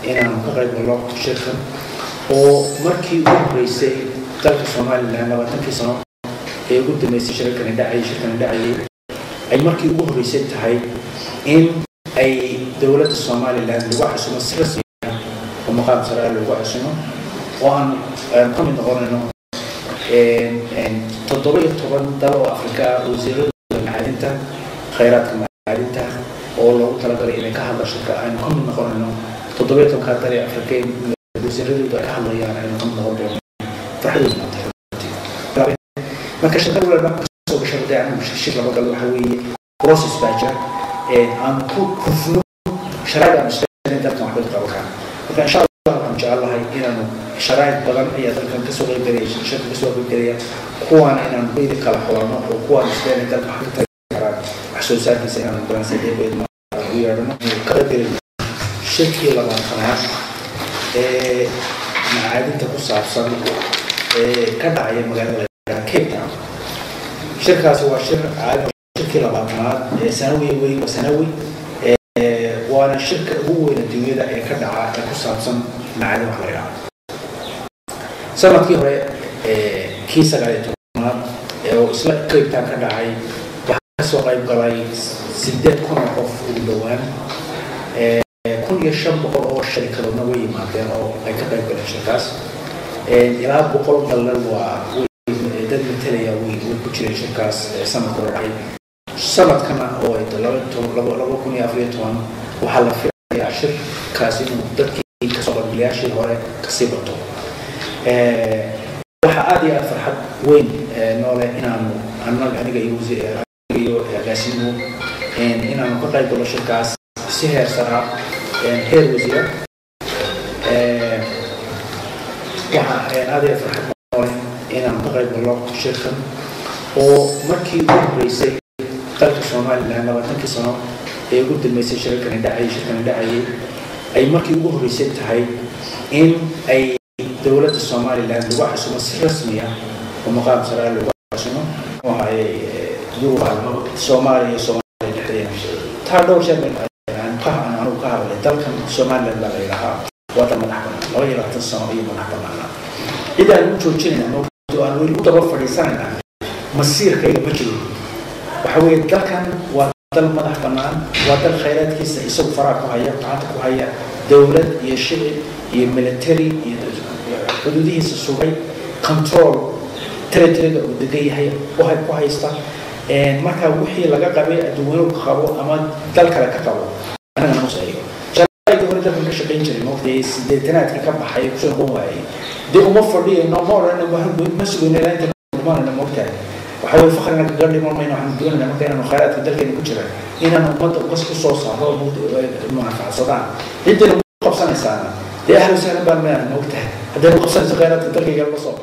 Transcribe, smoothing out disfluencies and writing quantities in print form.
inaan ka qayb galo shirkan oo markii ugu horeysay dalka Soomaaliland 20 sano ee ugu dambeysay shirkan dhacay ay markii ugu horeysay tahay in ay dawladda Soomaaliland lagu xasuumo si rasmi ah oo maqaam sare lagu xasuumo oo aan ka mid noqonayno todoba dal oo Afrika wasiirada macdinta khayraadka macdinta oo loogu talagalay inay ka hadlaan shirka aynu ka mid noqonayno todoba dal ee Afrika wasiirada ka hadlayaan aynu ka mid noqono farxadna tahay marka shirka wala soo gashay aan shir laba dal waxa weeye process baajar aan ku kufno sharaa'id mustaqbalka wax ka qaban marka insha Allah aan jecelahay inaanu sharaa'id badan ayaa dalkan ka soo qeybgalay shirka ka soo qeybgalaya kuwan inaan beed kala xulano oo kuwan mustaqbalka wax ka taraan wax soo saarkiisa inaan baransadee beed ma weerarno qadar shirkii laba qanaas macadinta ku saabsan ka dhacay magaalada Cape Town shirkaas waa shir caadi shirkii laba qanaad sanawi وانا شركة هو الدنيا ده كدعاء كسبسم معلوم عليها. سمعت كيه كيس على تونا وسلا كيف تكدعاء وحسوا قريب قريب سدد كنا قف اللوان كل يشم بقول الشركة النووية ما بين أو كذا يقول الشركات يلعب بقول دلنا وده مثليا ويكتشر الشركات سمعت قريب سمعت كمان هو لو كوني أفريقيا وحلا في عشر كاسين مدتي كسبب بلياشي هراء كسبته وحادي أفرح وين نولا أنا جايوزي جاسينو أنا مقطع يقول الشركات سهر سرعة هير وزير وحادي أفرح نولا أنا مقطع يقول الشركة ومركي رئيسي dalka Soomaaliland 20 sano ee ugu dambeysay shirkan dhacay ay markii ugu horeysay tahay in ay dawladda Soomaaliland lagu xasuumo si rasmi ah oo maqaam sare lagu xasuumo oo ay Soomaaliya dhexdeeda taa dhowr jeer aan ka hadlay dalkan Soomaaliland la yiraahdo wada madaxda 20 sano iyo madaxda idan uu joojinayna oo aan weli u daba fadhiisanayna masiirkayga ma jiro وحوي كان وضل مدح بنان وضل خيرات كيس يسوق فراق وهي قاعدة وهي دولة يشيء يملتري حدوديه السوري كنترول تريتري ودقي هي وهاي كويسة ما كان وحي لقى قبل دوله خبو أما دل كلا كتبه أنا مسألة جاي يقول ده من الشقين جري مو في سدتنات كم حي شو هو هاي ده مفر لي إنه مرة أنا بهم مسؤولين لا أنت ما أنا مبتدئ وحاول فخر انك تقول لي ماما انه حمدون لما كان خيرات الدرجه اللي كنت شغال هنا انا منطق قصه صوصه هو المنافعه صداع انت لو قبصنا سنه يا اهلا وسهلا بالماء وقتها هذا قبصنا خيرات الدرجه قبل صوت